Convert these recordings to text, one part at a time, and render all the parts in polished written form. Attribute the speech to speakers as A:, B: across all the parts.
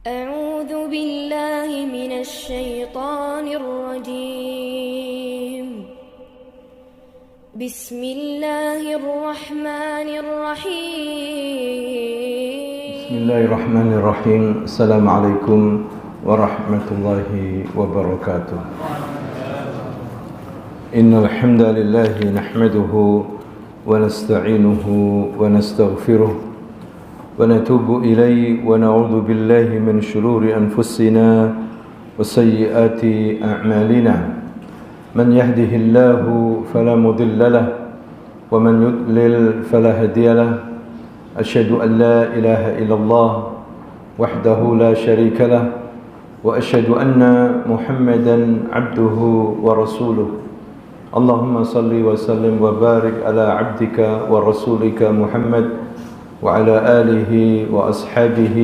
A: أعوذ بالله من الشيطان الرجيم بسم الله الرحمن الرحيم
B: بسم الله الرحمن الرحيم السلام عليكم ورحمة الله وبركاته إن الحمد لله نحمده ونستعينه ونستغفره ونتوب إليه ونعوذ بالله من شرور أنفسنا وسيئات أعمالنا من يهده الله فلا مضل له ومن يضلل فلا هادي له أشهد أن لا إله إلا الله وحده لا شريك له وأشهد أن محمدا عبده ورسوله اللهم صل وسلم وبارك على عبدك ورسولك محمد وعلى آله وأصحابه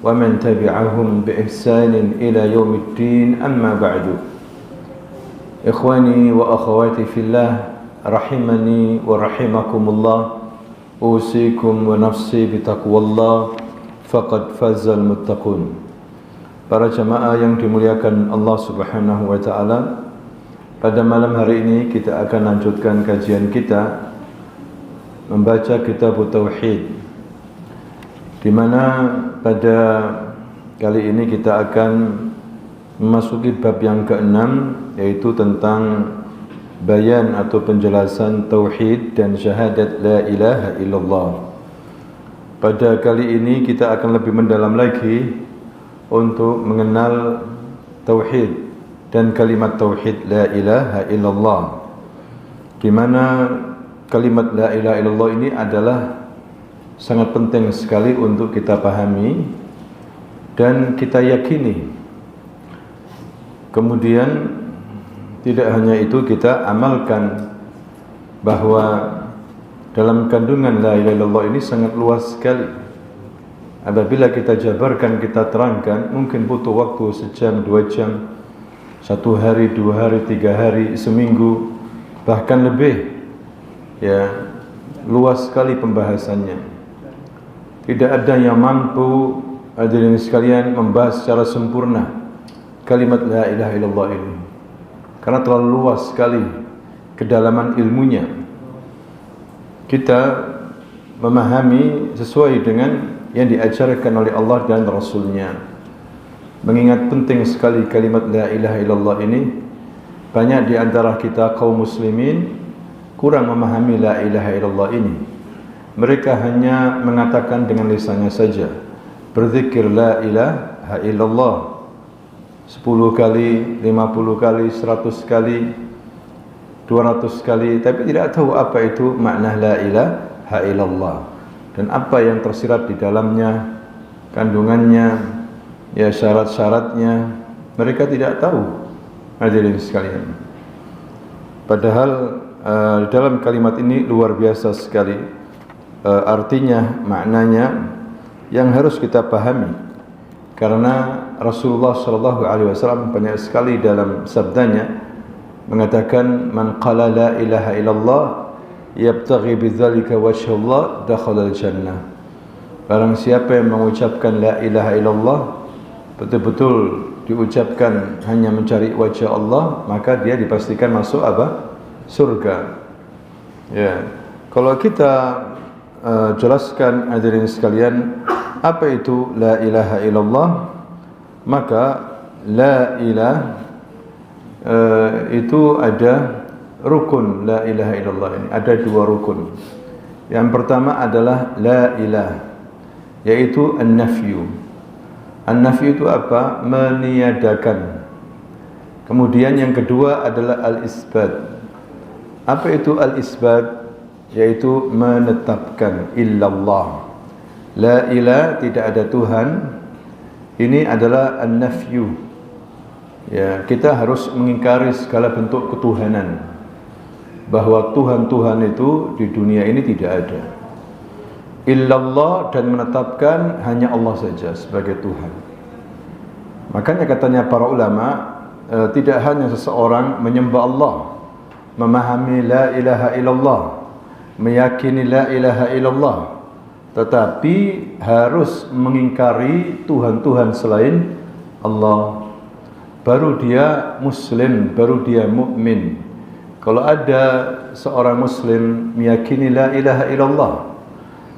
B: ومن تبعهم بإحسان إلى يوم الدين أما بعد إخواني وأخواتي في الله رحمني ورحمكم الله أوصيكم ونفسي بتقوى الله فقد فاز المتقون. Para jamaah yang dimuliakan Allah Subhanahu wa taala, pada malam hari ini kita akan lanjutkan kajian kita membaca kitab Tauhid, di mana pada kali ini kita akan memasuki bab yang ke-6, yaitu tentang bayan atau penjelasan tauhid dan syahadat la ilaha illallah. Pada kali ini kita akan lebih mendalam lagi untuk mengenal tauhid dan kalimat tauhid la ilaha illallah, di mana kalimat la ilaha illallah ini adalah sangat penting sekali untuk kita pahami dan kita yakini. Kemudian tidak hanya itu, kita amalkan bahwa dalam kandungan la ilaha illallah ini sangat luas sekali. Apabila kita jabarkan, kita terangkan, mungkin butuh waktu sejam, 2 jam, 1 hari, 2 hari, 3 hari, seminggu, bahkan lebih. Ya, luas sekali pembahasannya. Tidak ada yang mampu hadirin sekalian membahas secara sempurna kalimat la ilaha illallah ini, karena terlalu luas sekali kedalaman ilmunya. Kita memahami sesuai dengan yang diajarkan oleh Allah dan Rasulnya. Mengingat penting sekali kalimat la ilaha illallah ini, banyak di antara kita kaum muslimin kurang memahami la ilaha illallah ini. Mereka hanya mengatakan dengan lisannya saja, berzikir la ilaha illallah 10 kali, 50 kali, 100 kali, 200 kali, tapi tidak tahu apa itu makna la ilaha illallah dan apa yang tersirat di dalamnya, kandungannya, ya syarat-syaratnya. Mereka tidak tahu, hadirin sekalian. Padahal dalam kalimat ini luar biasa sekali artinya, maknanya yang harus kita pahami. Karena Rasulullah SAW banyak sekali dalam sabdanya mengatakan, man qala la ilaha illallah yabtaghi bidzalika wajha Allah dakhala al-jannah. Barang siapa yang mengucapkan la ilaha illallah betul-betul diucapkan hanya mencari wajah Allah, maka dia dipastikan masuk apa? Surga. Ya. Kalau kita jelaskan hadirin sekalian apa itu la ilaha illallah, maka la ilah itu ada rukun. La ilaha illallah ini ada 2 rukun. Yang pertama adalah la ilah, yaitu an-nafyu. An-nafyu itu apa? Meniadakan. Kemudian yang kedua adalah al-isbat. Apa itu al-isbat? Yaitu menetapkan illallah. La ilah, tidak ada Tuhan. Ini adalah an-nafyu. Ya, kita harus mengingkari segala bentuk ketuhanan, bahwa Tuhan-Tuhan itu di dunia ini tidak ada. Illallah, dan menetapkan hanya Allah saja sebagai Tuhan. Makanya katanya para ulama, tidak hanya seseorang menyembah Allah, memahami la ilaha illallah, meyakini la ilaha illallah, tetapi harus mengingkari Tuhan-Tuhan selain Allah. Baru dia muslim, baru dia mukmin. Kalau ada seorang muslim meyakini la ilaha illallah,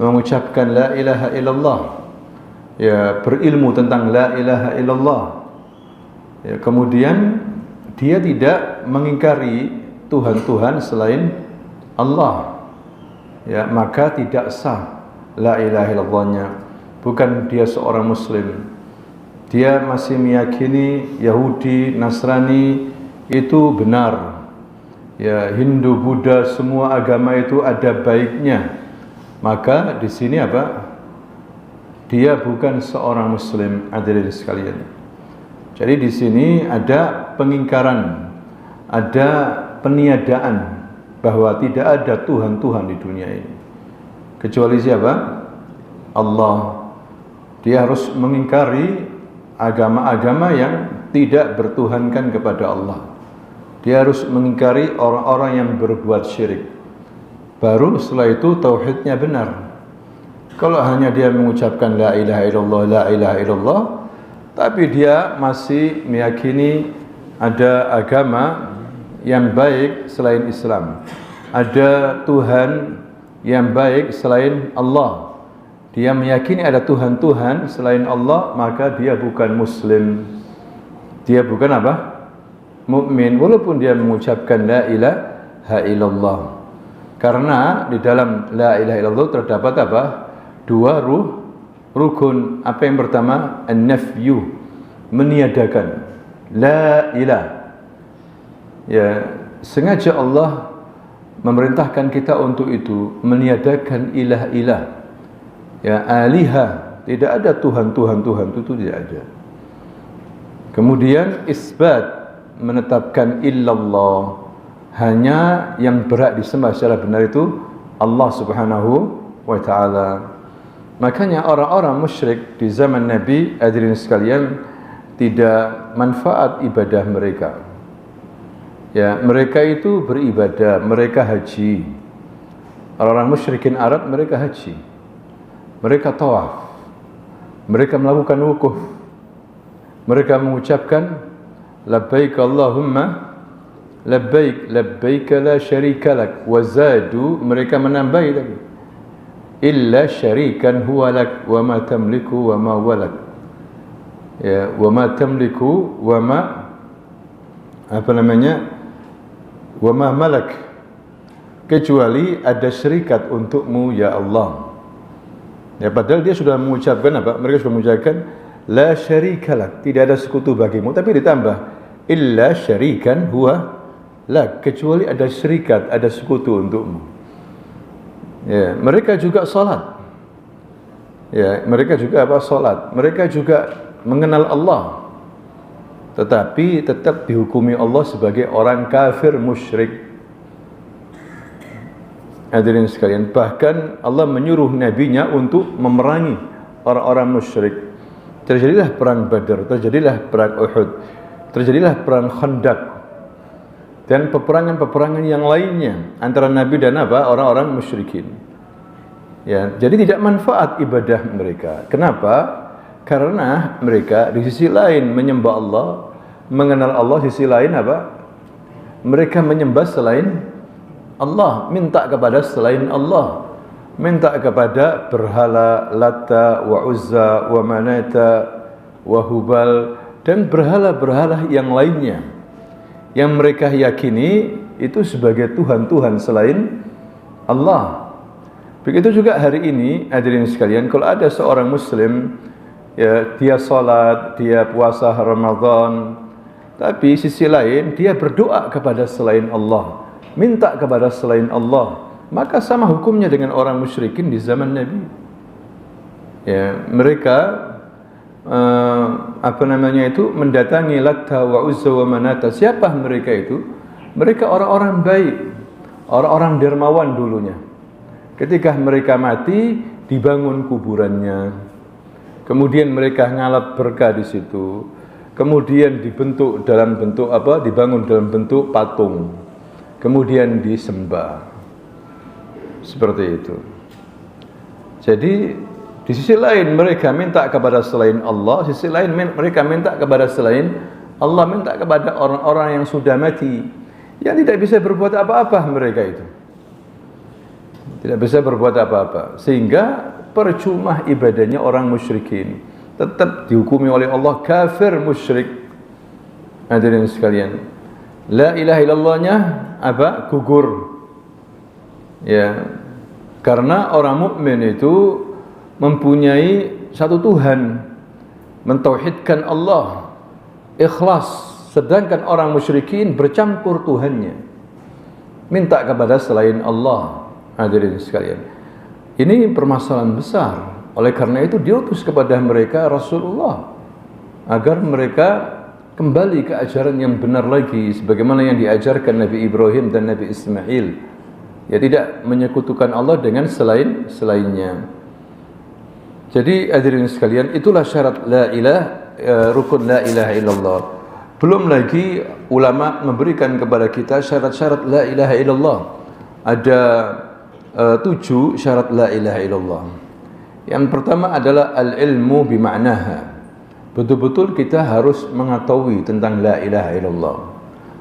B: mengucapkan la ilaha illallah, ya, berilmu tentang la ilaha illallah, ya, kemudian dia tidak mengingkari Tuhan-Tuhan selain Allah, ya, maka tidak sah la ilaha illallahnya. Bukan dia seorang muslim. Dia masih meyakini Yahudi, Nasrani itu benar. Ya, Hindu, Buddha, semua agama itu ada baiknya. Maka di sini apa? Dia bukan seorang muslim, hadirin sekalian. Jadi di sini ada pengingkaran, ada peniadaan bahwa tidak ada Tuhan-Tuhan di dunia ini kecuali siapa? Allah. Dia harus mengingkari agama-agama yang tidak bertuhankan kepada Allah. Dia harus mengingkari orang-orang yang berbuat syirik. Baru setelah itu tauhidnya benar. Kalau hanya dia mengucapkan la ilaha illallah, la ilaha illallah, tapi dia masih meyakini ada agama yang baik selain Islam, ada Tuhan yang baik selain Allah, dia meyakini ada Tuhan-Tuhan selain Allah, maka dia bukan muslim. Dia bukan apa? Mukmin, walaupun dia mengucapkan la ilaha illallah. Karena di dalam la ilaha illallah terdapat apa? Dua rukun. Apa yang pertama? An-nafyu, meniadakan. La ilah. Ya, sengaja Allah memerintahkan kita untuk itu, meniadakan ilah-ilah. Ya, alihah, tidak ada Tuhan itu tidak ada. Kemudian isbat, menetapkan illallah, hanya yang berhak disembah secara benar itu Allah Subhanahu wa taala. Makanya orang-orang musyrik di zaman Nabi, hadirin sekalian, tidak manfaat ibadah mereka. Ya, mereka itu beribadah, mereka haji. Orang-orang musyrikin Arab mereka haji. Mereka tawaf, mereka melakukan wukuf, mereka mengucapkan labbaik Allahumma labbaik, labbaik la syarika lak, wa zadu, mereka menambahi lagi, illa syarikan huwa lak wa ma tamliku wa ma walak. Ya, wa ma tamliku wa ma wa ma malak, kecuali ada syarikat untukmu ya Allah. Ya, padahal dia sudah mengucapkan apa? Mereka sudah mengucapkan la syarikalah, tidak ada sekutu bagimu, tapi ditambah illa syarikan huwa lak, kecuali ada syarikat, ada sekutu untukmu. Ya, mereka juga salat. Ya, mereka juga apa? Salat. Mereka juga mengenal Allah. Tetapi tetap dihukumi Allah sebagai orang kafir musyrik. Hadirin sekalian, bahkan Allah menyuruh nabinya untuk memerangi orang-orang musyrik. Terjadilah perang Badar, terjadilah perang Uhud, terjadilah perang Khandaq, dan peperangan-peperangan yang lainnya antara Nabi dan apa? Orang-orang musyrikin. Ya, jadi tidak manfaat ibadah mereka. Kenapa? Karena mereka di sisi lain menyembah Allah, mengenal Allah, di sisi lain apa? Mereka menyembah selain Allah, minta kepada selain Allah, minta kepada berhala Lata wa Uzza wa Manata wa Hubal dan berhala-berhala yang lainnya yang mereka yakini itu sebagai Tuhan-Tuhan selain Allah. Begitu juga hari ini, hadirin sekalian, kalau ada seorang muslim, ya, dia salat, dia puasa Ramadan, tapi sisi lain dia berdoa kepada selain Allah, minta kepada selain Allah, maka sama hukumnya dengan orang musyrikin di zaman Nabi. Ya, mereka mendatangi Latta wa Uzza wa Manata. Siapa mereka itu? Mereka orang-orang baik, orang-orang dermawan dulunya. Ketika mereka mati, dibangun kuburannya. Kemudian mereka ngalap berkah di situ. Kemudian dibentuk dalam bentuk apa? Dibangun dalam bentuk patung. Kemudian disembah. Seperti itu. Jadi di sisi lain mereka minta kepada selain Allah, sisi lain mereka minta kepada selain Allah, minta kepada orang-orang yang sudah mati, yang tidak bisa berbuat apa-apa mereka itu. Tidak bisa berbuat apa-apa, sehingga percuma ibadahnya orang musyrikin, tetap dihukumi oleh Allah kafir musyrik. Hadirin sekalian, la ilaha illallahnya apa? Gugur. Ya, karena orang mukmin itu mempunyai satu Tuhan, mentauhidkan Allah, ikhlas, sedangkan orang musyrikin bercampur Tuhannya, minta kepada selain Allah. Hadirin sekalian, ini permasalahan besar. Oleh karena itu diutus kepada mereka Rasulullah agar mereka kembali ke ajaran yang benar lagi, sebagaimana yang diajarkan Nabi Ibrahim dan Nabi Ismail. Ya, tidak menyekutukan Allah dengan selainnya. Jadi hadirin sekalian, itulah syarat rukun la ilaha illallah. Belum lagi ulama memberikan kepada kita syarat-syarat la ilaha illallah. Ada 7 syarat la ilaha illallah. Yang pertama adalah al-ilmu bima'naha. Betul-betul kita harus mengetahui tentang la ilaha illallah.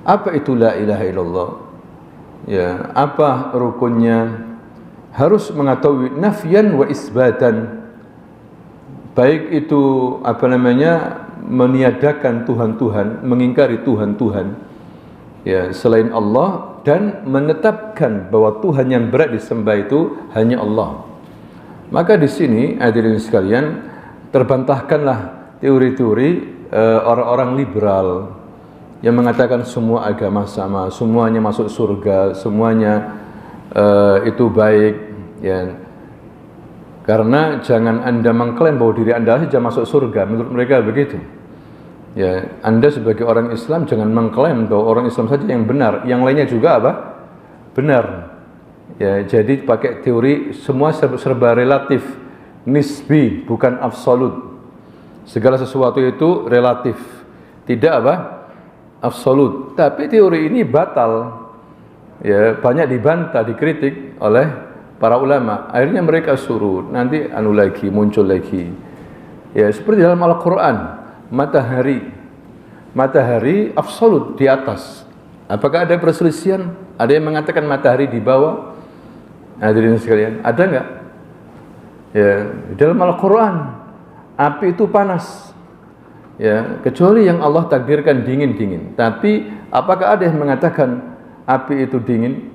B: Apa itu la ilaha illallah? Ya, apa rukunnya? Harus mengetahui nafyan wa isbatan. Baik itu meniadakan Tuhan-Tuhan, mengingkari Tuhan-Tuhan ya selain Allah, dan menetapkan bahwa Tuhan yang berat disembah itu hanya Allah. Maka di sini hadirin sekalian, terbantahkanlah teori-teori orang-orang liberal yang mengatakan semua agama sama, semuanya masuk surga, semuanya itu baik ya. Karena jangan Anda mengklaim bahwa diri Anda saja masuk surga, menurut mereka begitu. Ya, Anda sebagai orang Islam jangan mengklaim bahwa orang Islam saja yang benar, yang lainnya juga apa? Benar. Ya, jadi pakai teori semua serba relatif, nisbi, bukan absolut. Segala sesuatu itu relatif, tidak apa? Absolut. Tapi teori ini batal. Ya, banyak dibantah, dikritik oleh para ulama. Akhirnya mereka suruh nanti muncul lagi. Ya, seperti dalam Al-Qur'an. Matahari absolut di atas. Apakah ada perselisihan? Ada yang mengatakan matahari di bawah? Hadirin sekalian, ada enggak? Ya, dalam Al-Qur'an api itu panas. Ya, kecuali yang Allah takdirkan dingin-dingin. Tapi apakah ada yang mengatakan api itu dingin?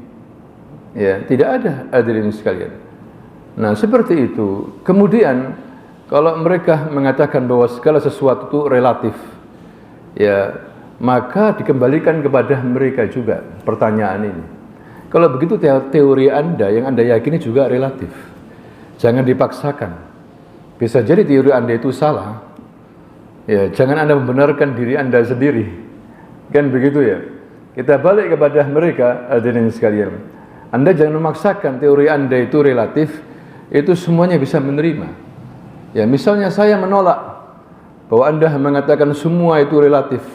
B: Ya, tidak ada, hadirin sekalian. Nah, seperti itu. Kemudian kalau mereka mengatakan bahwa segala sesuatu itu relatif, ya, maka dikembalikan kepada mereka juga pertanyaan ini. Kalau begitu teori Anda yang Anda yakini juga relatif. Jangan dipaksakan. Bisa jadi teori Anda itu salah. Ya, jangan Anda membenarkan diri Anda sendiri. Kan begitu ya? Kita balik kepada mereka, hadirin sekalian. Anda jangan memaksakan teori Anda itu relatif, itu semuanya bisa menerima. Ya, misalnya saya menolak bahwa Anda mengatakan semua itu relatif.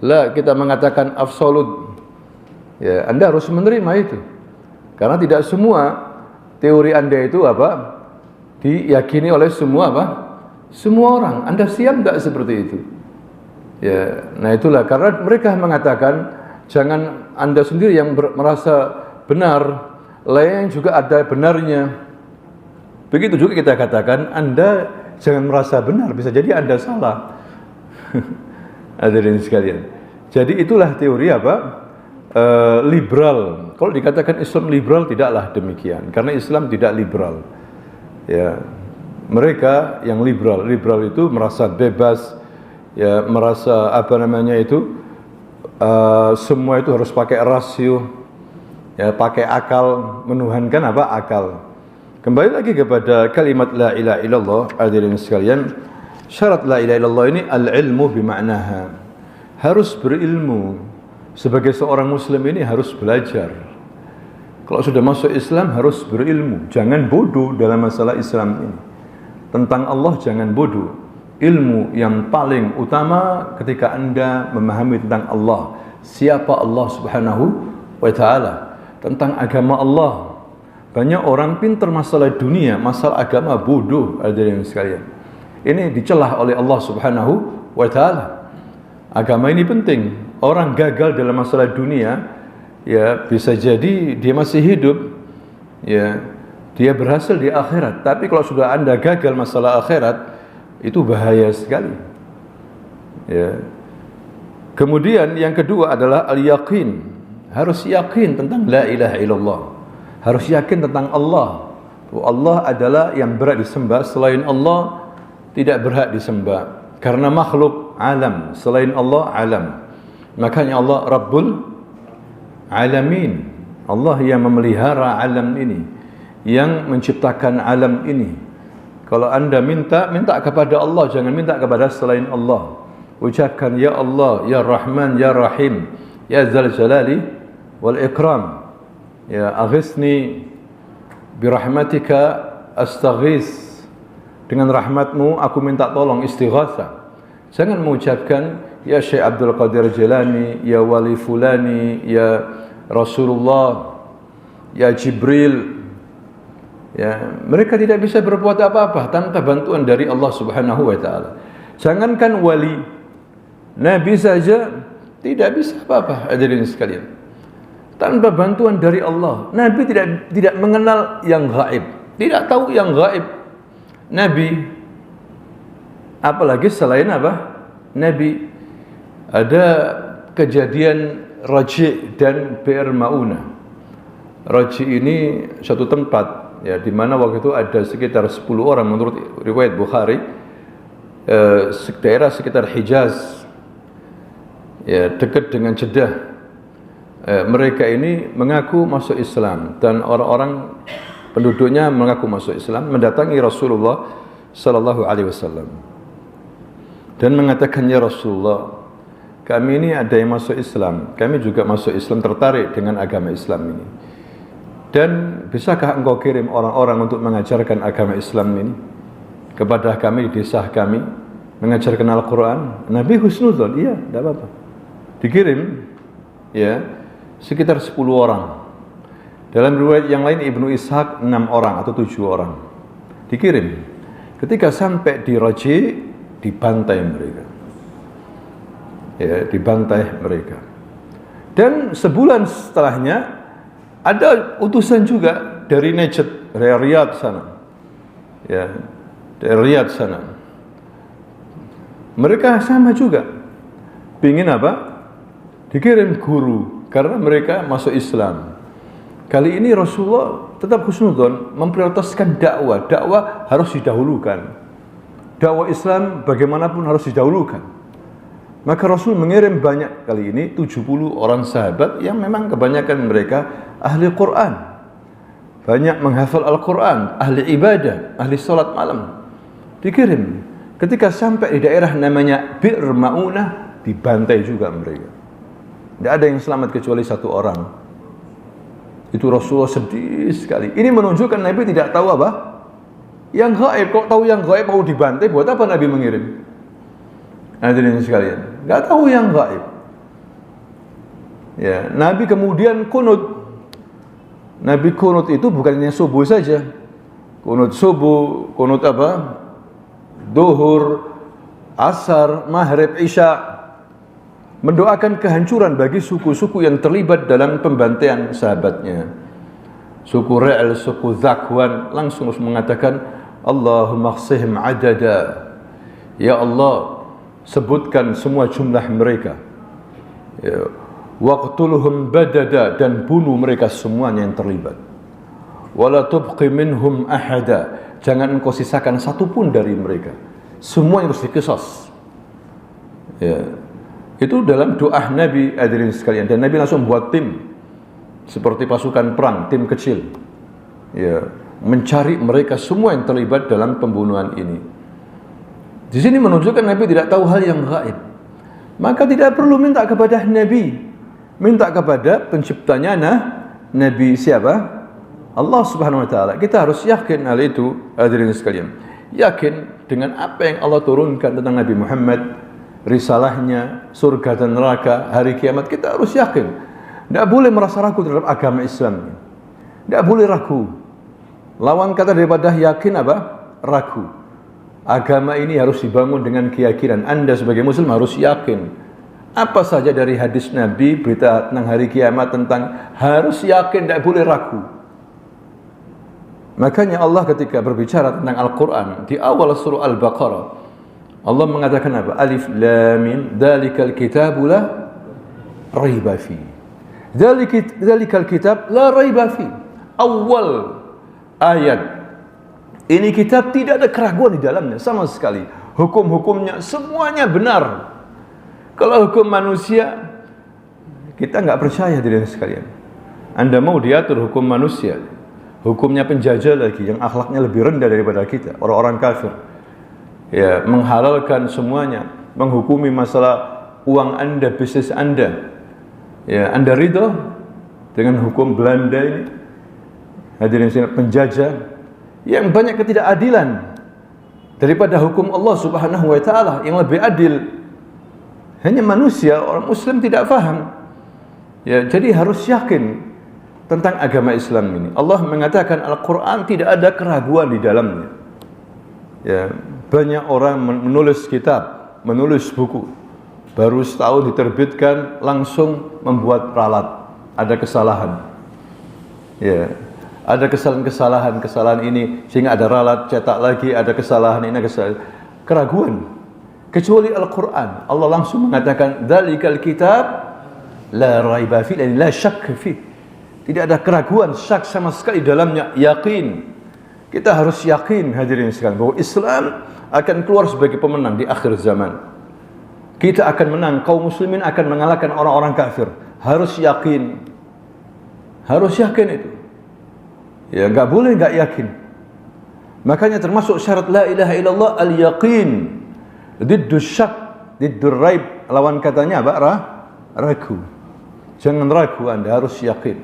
B: Lah, kita mengatakan absolut. Ya, Anda harus menerima itu. Karena tidak semua teori Anda itu apa? Diyakini oleh semua apa? Semua orang. Anda siap enggak seperti itu? Ya, nah itulah karena mereka mengatakan jangan Anda sendiri yang merasa benar, lain juga ada benarnya. Begitu juga kita katakan, Anda jangan merasa benar, bisa jadi Anda salah. Hadirin sekalian. Jadi itulah teori apa? Liberal. Kalau dikatakan Islam liberal, tidaklah demikian. Karena Islam tidak liberal. Ya, mereka yang liberal itu merasa bebas, ya, merasa semua itu harus pakai rasio, ya, pakai akal, menuhankan apa? Akal. Kembali lagi kepada kalimat la ilaha illallah, hadirin sekalian. Syarat la ilaha illallah ini al-ilmu bima'naha. Harus berilmu. Sebagai seorang muslim ini harus belajar. Kalau sudah masuk Islam harus berilmu. Jangan bodoh dalam masalah Islam ini. Tentang Allah jangan bodoh. Ilmu yang paling utama ketika Anda memahami tentang Allah. Siapa Allah Subhanahu wa ta'ala. Tentang agama Allah. Banyak orang pintar masalah dunia, masalah agama bodoh, hadirin sekalian. Ini dicelah oleh Allah Subhanahu wa taala. Agama ini penting. Orang gagal dalam masalah dunia, ya bisa jadi dia masih hidup, ya dia berhasil di akhirat. Tapi kalau sudah Anda gagal masalah akhirat, itu bahaya sekali. Ya. Kemudian yang kedua adalah al-yaqin. Harus yakin tentang la ilaha illallah. Harus yakin tentang Allah. Allah adalah yang berhak disembah, selain Allah tidak berhak disembah. Karena makhluk alam, selain Allah alam. Makanya Allah Rabbul Alamin. Allah yang memelihara alam ini, yang menciptakan alam ini. Kalau Anda minta kepada Allah, jangan minta kepada selain Allah. Ucapkan ya Allah, ya Rahman, ya Rahim, ya Dzal Jalali wal Ikram. Ya aghisni birahmatika astaghis. Dengan rahmatmu aku minta tolong, istighatsah. Jangan mengucapkan ya Syekh Abdul Qadir Jilani, ya Wali Fulani, ya Rasulullah, ya Jibril. Ya, mereka tidak bisa berbuat apa-apa tanpa bantuan dari Allah Subhanahu wa taala. Jangankan wali, nabi saja tidak bisa apa-apa, hadirin sekalian. Tanpa bantuan dari Allah. Nabi tidak mengenal yang gaib, tidak tahu yang gaib. Nabi, apalagi selain apa? Nabi. Ada kejadian Raji' dan Bi'r Ma'unah. Raji' ini suatu tempat, ya, di mana waktu itu ada sekitar 10 orang menurut riwayat Bukhari, daerah sekitar Hijaz, ya, dekat dengan Jeddah. Mereka ini mengaku masuk Islam dan orang-orang penduduknya mengaku masuk Islam, mendatangi Rasulullah sallallahu alaihi wasallam dan mengatakan, ya Rasulullah, kami ini ada yang masuk Islam, kami juga masuk Islam, tertarik dengan agama Islam ini. Dan bisakah engkau kirim orang-orang untuk mengajarkan agama Islam ini kepada kami di desa kami, mengajarkan Al-Quran? Nabi husnudzon, iya, tidak apa-apa. Dikirim, ya, sekitar 10 orang. Dalam riwayat yang lain Ibnu Ishaq 6 orang atau 7 orang. Dikirim. Ketika sampai di Raji', dibantai mereka. Ya, dibantai mereka. Dan sebulan setelahnya ada utusan juga dari Najd, dari Riyadh sana. Ya, dari Riyadh sana. Mereka sama juga. Pingin apa? Dikirim guru, karena mereka masuk Islam. Kali ini Rasulullah tetap husnudzon, memprioritaskan dakwah. Dakwah harus didahulukan. Dakwah Islam bagaimanapun harus didahulukan. Maka Rasul mengirim banyak kali ini 70 orang sahabat yang memang kebanyakan mereka ahli Quran. Banyak menghafal Al-Quran, ahli ibadah, ahli salat malam. Dikirim. Ketika sampai di daerah namanya Bi'r Ma'unah, dibantai juga mereka. Tidak ada yang selamat kecuali 1 orang. Itu Rasulullah sedih sekali. Ini menunjukkan Nabi tidak tahu apa? Yang gaib. Kok tahu yang gaib mau dibantai, buat apa Nabi mengirim? Hadirin sekalian, enggak tahu yang gaib. Ya, Nabi kemudian kunut. Nabi kunut itu bukannya subuh saja. Kunut subuh, kunut apa? Duhur, asar, maghrib, isya. Mendoakan kehancuran bagi suku-suku yang terlibat dalam pembantaian sahabatnya. Suku Ra'al, suku Zakwan langsung mengatakan, Allahumma khsihim adada. Ya Allah, sebutkan semua jumlah mereka. Ya. Waqtuluhum badada, dan bunuh mereka semuanya yang terlibat. Wala tubqi minhum ahada, jangan engkau sisakan satu pun dari mereka. Semua harus diqisas. Ya. Itu dalam doa Nabi, hadirin sekalian. Dan Nabi langsung buat tim seperti pasukan perang, tim kecil, ya, mencari mereka semua yang terlibat dalam pembunuhan ini. Di sini menunjukkan Nabi tidak tahu hal yang gaib. Maka tidak perlu minta kepada Nabi, minta kepada penciptanya. Nabi siapa? Allah Subhanahu wa taala. Kita harus yakin hal itu, hadirin sekalian. Yakin dengan apa yang Allah turunkan tentang Nabi Muhammad, risalahnya, surga dan neraka, hari kiamat. Kita harus yakin. Tidak boleh merasa ragu terhadap agama Islam. Tidak boleh ragu. Lawan kata daripada yakin apa? Ragu. Agama ini harus dibangun dengan keyakinan. Anda sebagai muslim harus yakin. Apa saja dari hadis Nabi, berita tentang hari kiamat, tentang harus yakin, tidak boleh ragu. Makanya Allah ketika berbicara tentang Al-Quran di awal surah Al-Baqarah, Allah mengatakan apa? Alif Lam Mim, dzalikal kitabu la raiba fi. Dzalikal kitab la raiba fi. Awal ayat ini kitab tidak ada keraguan di dalamnya sama sekali. Hukum-hukumnya semuanya benar. Kalau hukum manusia kita nggak percaya diri sekalian. Anda mau diatur hukum manusia, hukumnya penjajah lagi yang akhlaknya lebih rendah daripada kita, orang-orang kafir. Ya, menghalalkan semuanya, menghukumi masalah uang Anda, bisnis Anda. Ya, Anda ridho dengan hukum Belanda ini? Hadirin sekalian, penjajah yang banyak ketidakadilan daripada hukum Allah Subhanahu wa taala yang lebih adil. Hanya manusia, orang muslim tidak faham. Ya, jadi harus yakin tentang agama Islam ini. Allah mengatakan Al-Quran tidak ada keraguan di dalamnya. Ya, banyak orang menulis kitab, menulis buku, baru setahun diterbitkan langsung membuat ralat, ada kesalahan. Ya, ada kesalahan ini sehingga ada ralat, cetak lagi, ada kesalahan ini, ada kesalahan. Keraguan. Kecuali Al-Quran, Allah langsung mengatakan dzalikal kitab la raiba fi, la syakk fi. Tidak ada keraguan, syak sama sekali dalamnya, yakin. Kita harus yakin hadirin sekalian bahwa Islam akan keluar sebagai pemenang di akhir zaman. Kita akan menang, kaum muslimin akan mengalahkan orang-orang kafir. Harus yakin. Harus yakin itu. Ya, enggak boleh enggak yakin. Makanya termasuk syarat la ilaha illallah al-yaqin. Diddu syak, diddu raib, lawan katanya apa? Ragu. Jangan ragu, Anda harus yakin.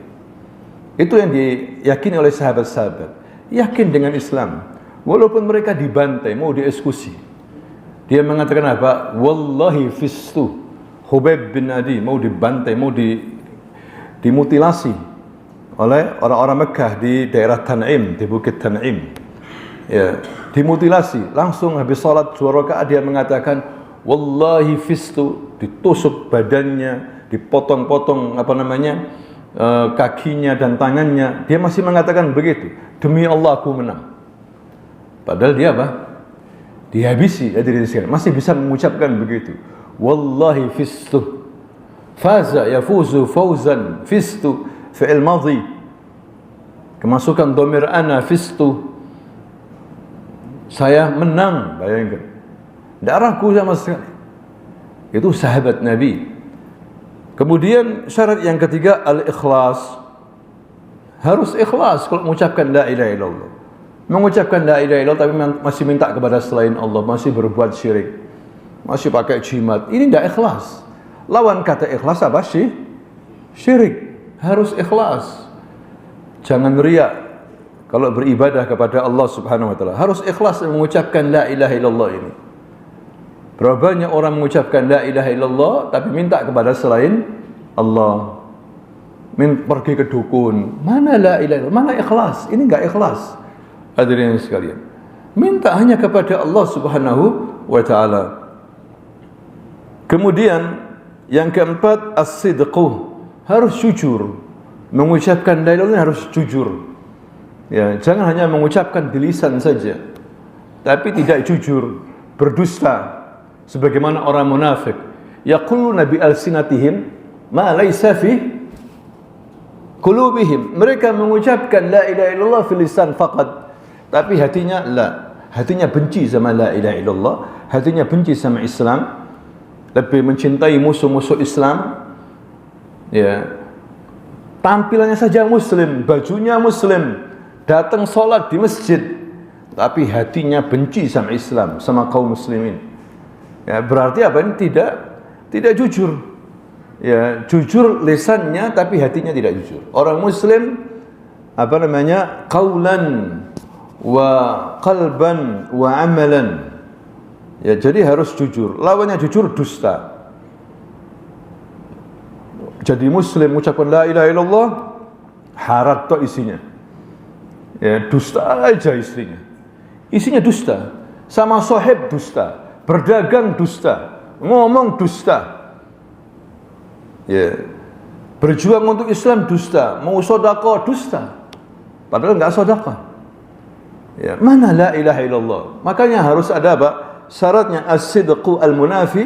B: Itu yang diyakini oleh sahabat-sahabat. Yakin dengan Islam. Walaupun mereka dibantai, mau dieksekusi. Dia mengatakan apa? Wallahi fistu. Hubaib bin Adi mau dibantai, mau dimutilasi oleh orang-orang Mekah di daerah Tan'im, di Bukit Tan'im. Ya, dimutilasi. Langsung habis salat 2 rakaat dia mengatakan wallahi fistu, ditusuk badannya, dipotong-potong kakinya dan tangannya. Dia masih mengatakan begitu. Demi Allah aku menang. Padahal dia apa? Dihabisi. Masih bisa mengucapkan begitu. Wallahi fistu. Faza yafuzu fawzan fistu fi'il madhi. Kemasukan dhamir ana fistu. Saya menang, bayangkan. Tidak ragu sama sekali. Itu sahabat Nabi. Kemudian syarat yang ketiga al-ikhlas. Harus ikhlas kalau mengucapkan la ilaha illallah. Mengucapkan la ilaha illallah tapi masih minta kepada selain Allah, masih berbuat syirik, masih pakai jimat. Ini tidak ikhlas. Lawan kata ikhlas apa sih? Syirik. Harus ikhlas. Jangan riya. Kalau beribadah kepada Allah Subhanahu wa taala harus ikhlas mengucapkan la ilaha illallah ini. Berapa banyak orang mengucapkan la ilaha illallah tapi minta kepada selain Allah. Pergi ke dukun. Mana la ilaha illallah? Mana ikhlas? Ini enggak ikhlas. Hadirin sekalian. Minta hanya kepada Allah Subhanahu wa taala. Kemudian yang keempat as-sidqu. Harus jujur. Mengucapkan la ilaha illallah harus jujur. Ya, jangan hanya mengucapkan di lisan saja, tapi tidak jujur, berdusta, sebagaimana orang munafik. Yaquluna bi alsinatihim ma laysa fi qulubihim. Mereka mengucapkan la ilaha illallah fil lisan faqat, tapi hatinya hatinya benci sama la ilaha illallah, hatinya benci sama Islam, lebih mencintai musuh-musuh Islam. Ya, tampilannya saja muslim, bajunya muslim, datang sholat di masjid, tapi hatinya benci sama Islam, sama kaum muslimin. Ya, berarti apa ini? Tidak jujur. Ya, jujur lisannya tapi hatinya tidak jujur. Orang muslim qaulan wa qalban wa amalan. Ya, jadi harus jujur. Lawannya jujur dusta. Jadi muslim mengucapkan la ilaha illallah, harat to isinya. Ya, dusta aja istrinya. Isinya dusta. Sama sahib dusta, berdagang dusta, ngomong dusta. Ya. Berjuang untuk Islam dusta, mau sedekah dusta. Padahal enggak sedekah. Ya, mana la ilaha illallah. Makanya harus ada apa? Syaratnya as-sidqu al-munafi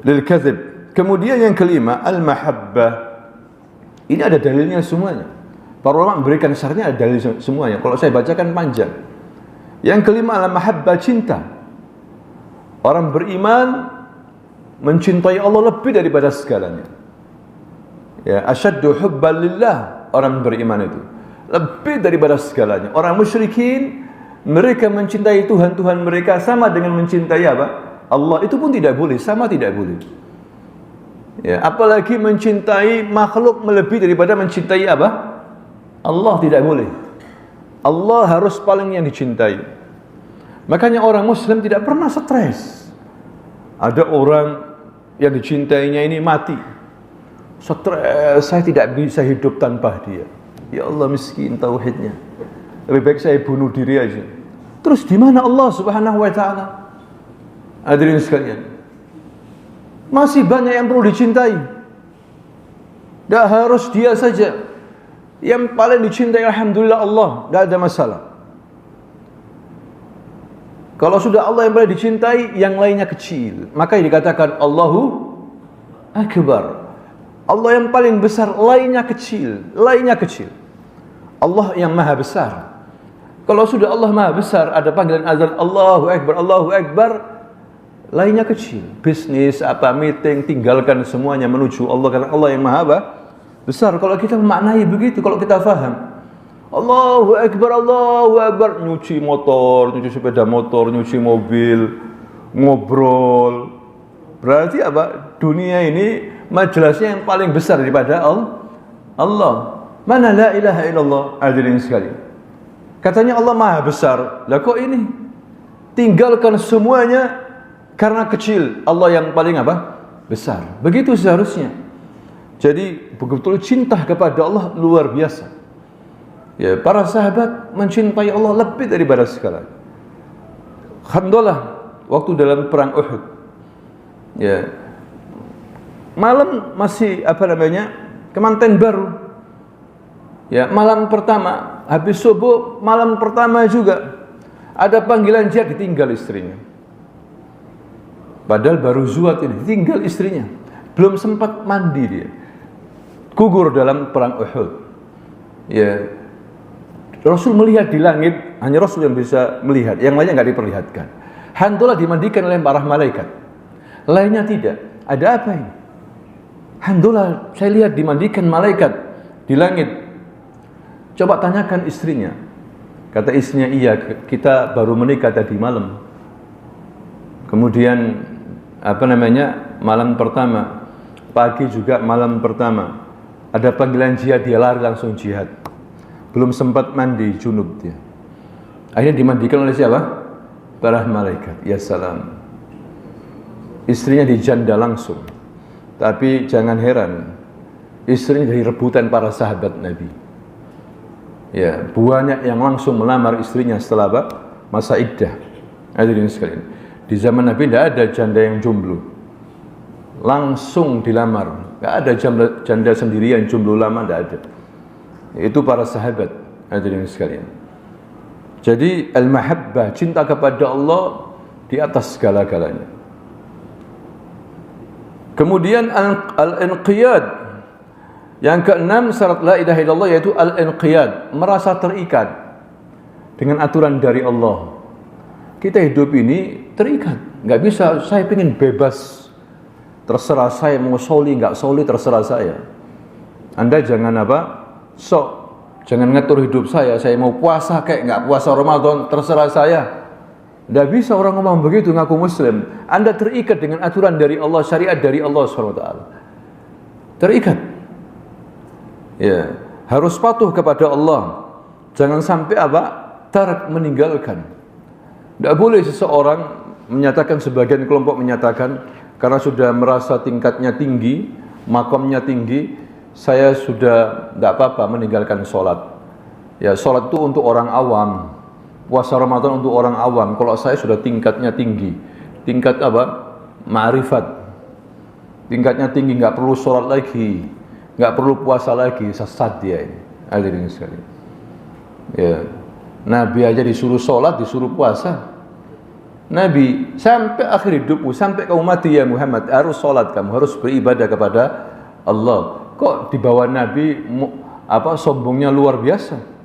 B: lil kadzib. Kemudian yang kelima al-mahabbah. Ini ada dalilnya semuanya. Para ulama memberikan syaratnya, ada dalil semuanya. Kalau saya bacakan panjang. Yang kelima al-mahabbah, cinta. Orang beriman mencintai Allah lebih daripada segalanya. Ya, asyaddu hubban lillah, orang beriman itu lebih daripada segalanya. Orang musyrikin, mereka mencintai Tuhan-Tuhan mereka sama dengan mencintai apa? Allah. Itu pun tidak boleh, sama tidak boleh. Ya, apalagi mencintai makhluk melebihi daripada mencintai apa? Allah, tidak boleh. Allah harus paling yang dicintai. Makanya orang muslim tidak pernah stres. Ada orang yang dicintainya ini mati, stres, saya tidak bisa hidup tanpa dia. Ya Allah, miskin tauhidnya, lebih baik saya bunuh diri aja. Terus di mana Allah Subhanahu wa taala? Hadirin sekalian, masih banyak yang perlu dicintai. Tidak harus dia saja. Yang paling dicintai alhamdulillah Allah, tidak ada masalah. Kalau sudah Allah yang paling dicintai, yang lainnya kecil. Maka dikatakan Allahu Akbar. Allah yang paling besar, lainnya kecil, lainnya kecil. Allah yang maha besar. Kalau sudah Allah maha besar, ada panggilan azan Allahu Akbar, Allahu Akbar, lainnya kecil. Bisnis, apa, meeting, tinggalkan semuanya menuju Allah, karena Allah yang maha besar. Kalau kita memaknai begitu, kalau kita faham Allahu Akbar, Allahu Akbar, nyuci motor, nyuci sepeda motor, nyuci mobil, ngobrol, berarti apa? Dunia ini majelisnya yang paling besar daripada Allah. Mana la ilaha illallah, hadirin sekalian. Katanya Allah maha besar. Lah kok ini? Tinggalkan semuanya karena kecil. Allah yang paling apa? Besar. Begitu seharusnya. Jadi betul-betul cinta kepada Allah luar biasa. Ya, para sahabat mencintai Allah lebih daripada segalanya. Alhamdulillah, waktu dalam perang Uhud, ya, malam masih kemanten baru. Ya, malam pertama, habis subuh, malam pertama juga ada panggilan jihad, ditinggal istrinya. Padahal baru zuat ini, tinggal istrinya. Belum sempat mandi dia. Gugur dalam perang Uhud. Ya. Rasul melihat di langit, hanya Rasul yang bisa melihat, yang lainnya enggak diperlihatkan. Handalah dimandikan oleh para malaikat, lainnya tidak. Ada apa ini? Handalah saya lihat dimandikan malaikat di langit. Coba tanyakan istrinya. Kata istrinya, iya, kita baru menikah tadi malam. Kemudian malam pertama, pagi juga malam pertama, ada panggilan jihad, dia lari langsung jihad. Belum sempat mandi, junub dia. Akhirnya dimandikan oleh siapa? Para malaikat. Ya salam. Istrinya dijanda langsung. Tapi jangan heran, istrinya dari rebutan para sahabat Nabi. Ya, banyak yang langsung melamar istrinya setelah apa? Masa iddah. Hadirin sekalian, di zaman Nabi tidak ada janda yang jomblo. Langsung dilamar. Tidak ada janda sendirian jomblo lama, tidak ada. Itu para sahabat, hadirin sekalian. Jadi al-mahabbah, cinta kepada Allah di atas segala-galanya. Kemudian al-inqiyad. Yang keenam syarat la ilaha illallah yaitu al-inqiyad, merasa terikat dengan aturan dari Allah. Kita hidup ini terikat, enggak bisa saya ingin bebas. Terserah saya mau soli enggak soli, terserah saya. Anda jangan jangan ngatur hidup saya mau puasa kayak enggak puasa Ramadan, terserah saya. Tidak bisa orang ngomong begitu ngaku muslim. Anda terikat dengan aturan dari Allah, syariat dari Allah SWT. Terikat. Ya, harus patuh kepada Allah. Jangan sampai tarak, meninggalkan. Tidak boleh seseorang menyatakan, sebagian kelompok menyatakan, karena sudah merasa tingkatnya tinggi, makamnya tinggi, saya sudah tidak apa-apa meninggalkan sholat. Ya, sholat itu untuk orang awam, puasa Ramadan untuk orang awam. Kalau saya sudah tingkatnya tinggi, tingkat apa? Ma'rifat. Tingkatnya tinggi, nggak perlu sholat lagi, nggak perlu puasa lagi, sesat dia ini. Hadirin sekalian. Ya, Nabi aja disuruh sholat, disuruh puasa. Nabi sampai akhir hidupmu, sampai kamu mati ya Muhammad, harus sholat kamu, harus beribadah kepada Allah. Kok di bawah Nabi sombongnya luar biasa?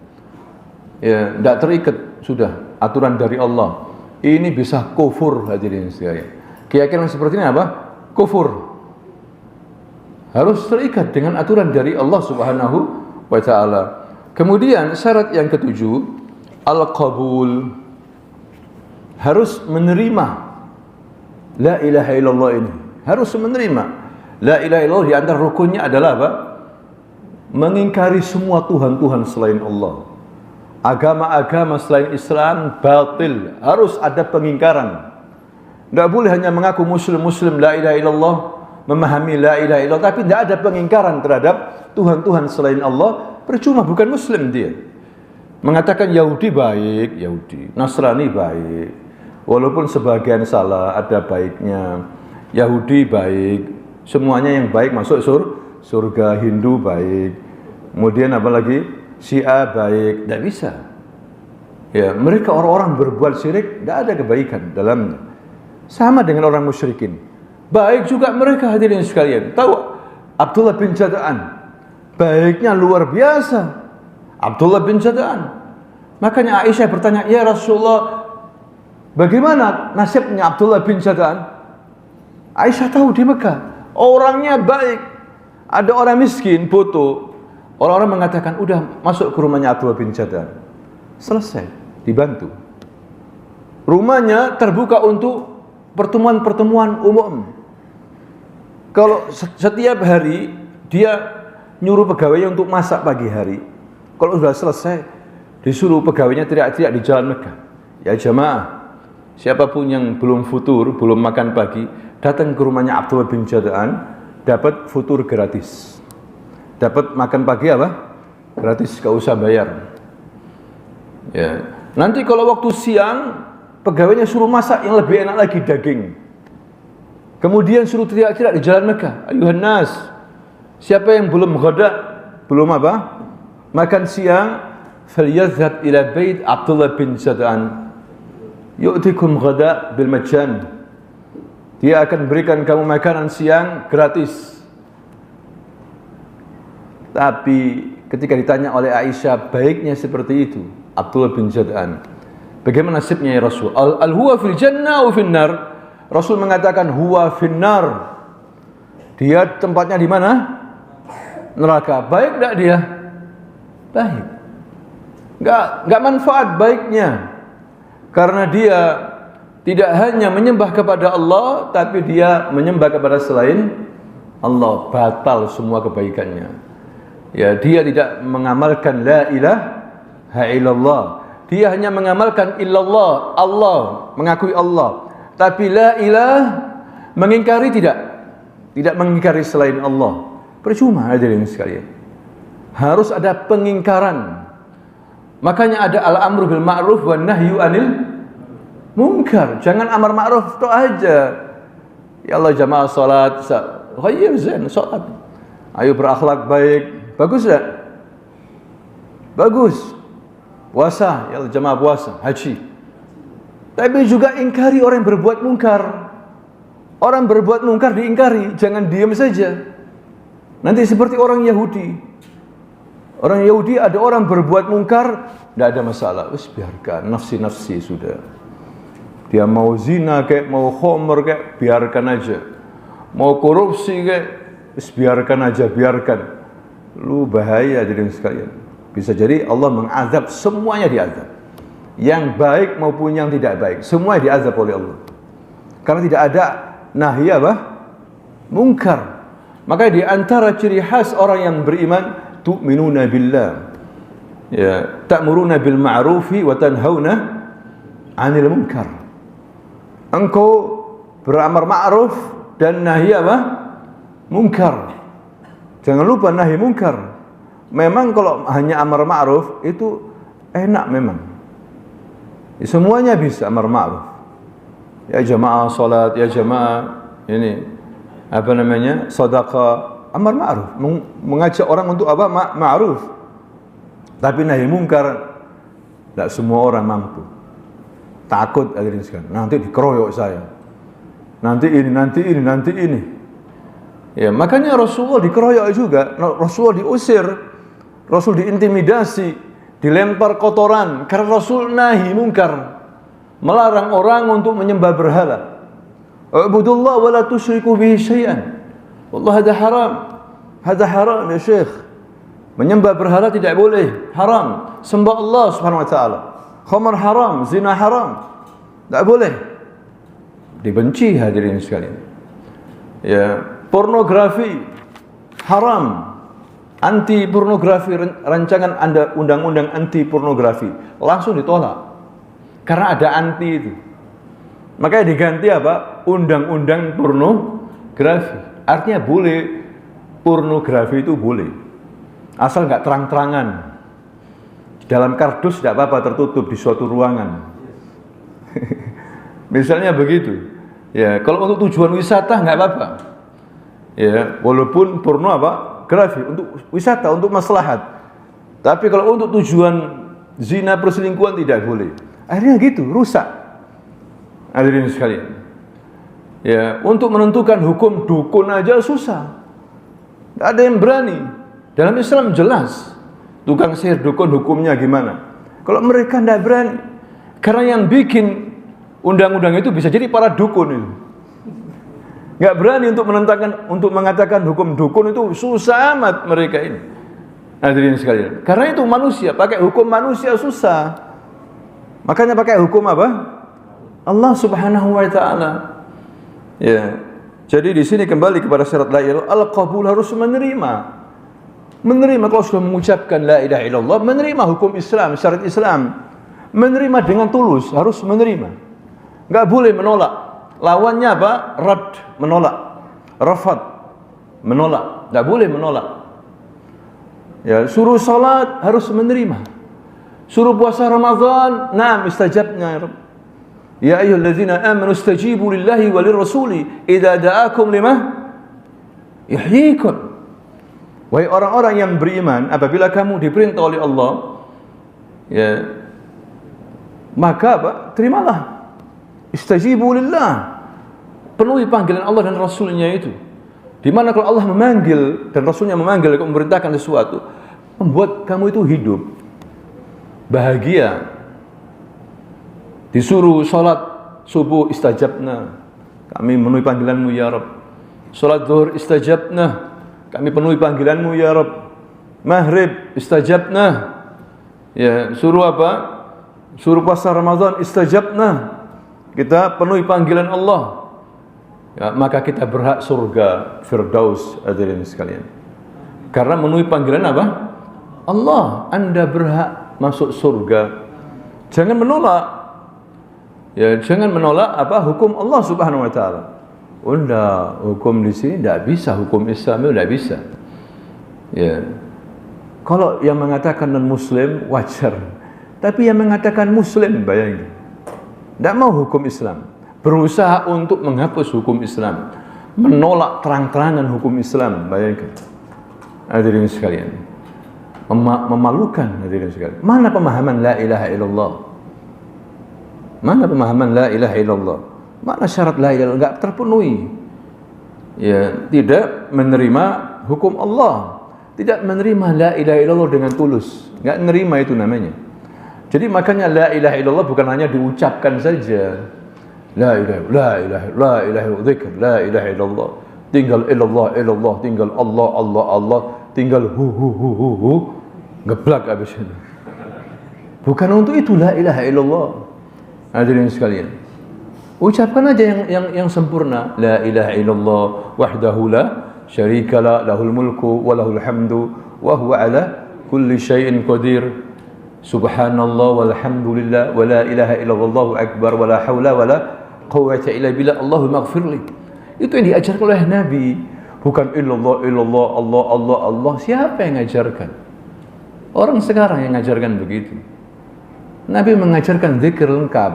B: Ya, tidak terikat sudah aturan dari Allah. Ini bisa kufur, hadirin sekalian. Keyakinan seperti ini apa? Kufur. Harus terikat dengan aturan dari Allah Subhanahu wa taala. Kemudian syarat yang ketujuh, al-qabul. Harus menerima la ilaha illallah ini. Harus menerima la ilaha illallah. Di antara rukunnya adalah apa? Mengingkari semua Tuhan-Tuhan selain Allah. Agama-agama selain Islam batil, harus ada pengingkaran. Tidak boleh hanya mengaku muslim la ilaha illallah, memahami la ilaha illallah, tapi tidak ada pengingkaran terhadap Tuhan-Tuhan selain Allah. Percuma, bukan muslim dia. Mengatakan Yahudi baik, Yahudi, Nasrani baik, walaupun sebagian salah, ada baiknya. Yahudi baik, semuanya yang baik masuk surga. Hindu baik, kemudian apa lagi? Syiah baik, tidak bisa. Ya, mereka orang-orang berbuat syirik, tidak ada kebaikan dalamnya. Sama dengan orang musyrikin. Baik juga mereka, hadirin sekalian. Tahu Abdullah bin Jada'an, baiknya luar biasa. Abdullah bin Jada'an. Makanya Aisyah bertanya, ya Rasulullah, bagaimana nasibnya Abdullah bin Jada'an? Aisyah tahu di Mekah, orangnya baik. Ada orang miskin, foto. Orang-orang mengatakan, udah masuk ke rumahnya Abdullah bin Jada'an. Selesai, dibantu. Rumahnya terbuka untuk pertemuan-pertemuan umum. Kalau setiap hari, dia nyuruh pegawainya untuk masak pagi hari. Kalau sudah selesai, disuruh pegawainya teriak-teriak di jalan Mekah. Ya jamaah, siapapun yang belum futur, belum makan pagi, datang ke rumahnya Abdullah bin Jada'an, dapat futur gratis. Dapat makan pagi apa? Gratis, gak usah bayar. Ya. Nanti kalau waktu siang, pegawainya suruh masak yang lebih enak lagi, daging. Kemudian suruh teriak-teriak di jalan Mekah, ayuhan nas, siapa yang belum ghada, belum apa? Makan siang, falyadhhab ila bait Abdullah bin Jada'an. Yu'tikum ghada bil majjan. Dia akan berikan kamu makanan siang gratis. Tapi ketika ditanya oleh Aisyah, baiknya seperti itu Abdullah bin Jada'an, bagaimana nasibnya ya Rasul? Al-huwa fil jannah wa fil nar. Rasul mengatakan huwa fil nar. Dia tempatnya di mana? Neraka. Baik enggak dia? Baik. Enggak manfaat baiknya. Karena dia tidak hanya menyembah kepada Allah, tapi dia menyembah kepada selain Allah. Batal semua kebaikannya. Ya, dia tidak mengamalkan la ilaha illallah. Dia hanya mengamalkan illallah, Allah, mengakui Allah. Tapi la ilah, mengingkari tidak. Tidak mengingkari selain Allah. Percuma, hadirin sekalian. Harus ada pengingkaran. Makanya ada al-amru bil ma'ruf wa nahyu anil munkar. Jangan amar ma'ruf itu aja. Ya Allah, jamaah salat, khair zain salat. Ayo berakhlak baik. Bagus tak? Bagus. Puasa, ya jamaah puasa, haji. Tapi juga ingkari orang yang berbuat mungkar. Orang berbuat mungkar diingkari, jangan diam saja. Nanti seperti orang Yahudi. Orang Yahudi ada orang berbuat mungkar, tidak ada masalah. Wis biarkan, nafsi-nafsi sudah. Dia mau zina kayak, mau khomer kayak, biarkan aja. Mau korupsi kayak, wis biarkan aja, biarkan. Lu bahaya jadi sekalian. Bisa jadi Allah mengazab, semuanya diazab. Yang baik maupun yang tidak baik, semua diazab oleh Allah. Karena tidak ada nahi apa? Mungkar. Maka di antara ciri khas orang yang beriman, tu'minuna billah. Ya, ta'muruna bil ma'rufi wa tanhauna 'anil munkar. Engkau beramar ma'ruf dan nahi apa? Munkar. Jangan lupa nahi munkar. memang kalau hanya amar ma'ruf itu enak memang. Semuanya bisa amar ma'ruf. Ya jamaah salat, ya jamaah ini apa namanya? Sedekah, amar ma'ruf, mengajak orang untuk apa? Ma'ruf. Tapi nahi mungkar tidak semua orang mampu. Takut hadirin sekalian, nanti dikeroyok saya. Nanti ini. Ya, makanya Rasulullah dikeroyok juga, Rasulullah diusir, Rasul diintimidasi, dilempar kotoran karena Rasul nahi mungkar, melarang orang untuk menyembah berhala. Ubudullah wa la tusyriku bihi syai'an. Wallah hada haram ya Syekh. Menyembah berhala tidak boleh, haram. Sembah Allah Subhanahu wa taala. Khamar haram, zina haram. Tak boleh. Dibenci hadirin sekalian. Ya, pornografi haram. Anti pornografi, rancangan undang-undang anti pornografi langsung ditolak. Karena ada anti itu. Makanya diganti apa? Undang-undang pornografi. Artinya boleh, pornografi itu boleh. Asal enggak terang-terangan. Di dalam kardus tidak apa-apa, tertutup di suatu ruangan. Misalnya begitu. Ya, kalau untuk tujuan wisata enggak apa-apa. Ya, walaupun porno apa? Grafi untuk wisata, untuk maslahat. Tapi kalau untuk tujuan zina perselingkuhan tidak boleh. Akhirnya gitu, rusak. Hadirin sekalian. Ya, untuk menentukan hukum dukun aja susah. Tidak ada yang berani. Dalam Islam jelas tukang sihir dukun hukumnya gimana. Kalau mereka tidak berani, karena yang bikin undang-undang itu bisa jadi para dukun itu. Nggak berani untuk mengatakan hukum dukun itu susah amat mereka ini. Hadirin sekalian. Karena itu manusia, pakai hukum manusia susah. Makanya pakai hukum apa? Allah Subhanahu wa taala. Ya. Jadi di sini kembali kepada syarat la ilaha illallah, al-qabul harus menerima. Menerima kalau sudah mengucapkan la ilaha illallah, menerima hukum Islam, syariat Islam. Menerima dengan tulus, harus menerima. Enggak boleh menolak. Lawannya apa? Rad, menolak. Rafad, menolak. Enggak boleh menolak. Ya, suruh salat harus menerima. Suruh puasa Ramadan, na'am istajabna ya Rabb. Ya ayyuhallazina amanu istajibu lillahi walir rasuli idza da'akum lima yuhyikum. Wahai orang-orang yang beriman, apabila kamu diperintah oleh Allah, ya, maka apa? Terimalah. Istajibu lillah. Penuhi panggilan Allah dan Rasulnya itu. Di mana kalau Allah memanggil dan Rasulnya memanggil, memerintahkan sesuatu, membuat kamu itu hidup, bahagia. Disuruh salat subuh, istajabna. Kami memenuhi panggilanmu ya Rabb. Salat zuhur, istajabna. Kami penuhi panggilanmu ya Rabb. Maghrib, istajabna. Ya, suruh apa? Suruh puasa Ramadan, istajabna. Kita penuhi panggilan Allah. Ya, maka kita berhak surga Firdaus hadirin sekalian. Karena memenuhi panggilan apa? Allah. Anda berhak masuk surga. Jangan menolak. Ya, jangan menolak apa? Hukum Allah Subhanahu wa taala. Hukum di sini tidak bisa, hukum Islam itu tidak bisa. Ya. Kalau yang mengatakan non muslim wajar, tapi yang mengatakan muslim bayangin, tidak mau hukum Islam, berusaha untuk menghapus hukum Islam, menolak terang-terangan hukum Islam, bayangkan. Hadirin sekalian, memalukan hadirin sekalian. Mana pemahaman la ilaha illallah? Mana pemahaman la ilaha illallah? Mana syarat la ilaha illallah? Enggak terpenuhi. Ya, tidak menerima hukum Allah, tidak menerima la ilaha illallah dengan tulus, enggak menerima itu namanya. Jadi makanya la ilaha illallah bukan hanya diucapkan saja. La ilaha dzikr, la ilaha illallah. Tinggal illallah, tinggal Allah, tinggal hu. Ngeblak habis itu. Bukan untuk itu la ilaha illallah. Hadirin sekalian, ucapkan aja yang sempurna. La ilaha illallah wahdahu la syarika la, lahul mulku wa lahul hamdu wa huwa ala kulli syai'in qadir. Subhanallah walhamdulillah wa la ilaha illallah Allahu akbar wa la haula wa la quwwata illa billah. Allahumma ighfirli. Itu yang diajarkan oleh Nabi, bukan illallah Allah. Siapa yang mengajarkan? Orang sekarang yang mengajarkan begitu. Nabi mengajarkan zikir lengkap.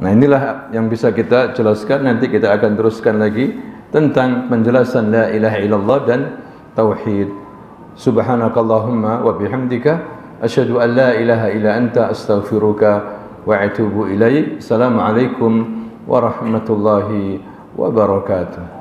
B: Nah, inilah yang bisa kita jelaskan. Nanti kita akan teruskan lagi tentang penjelasan la ilaha illallah dan tauhid. Subhanakallahumma wa bihamdika asyhadu an la ilaha illa anta astaghfiruka wa atubu ilaik. Assalamualaikum warahmatullahi wabarakatuh.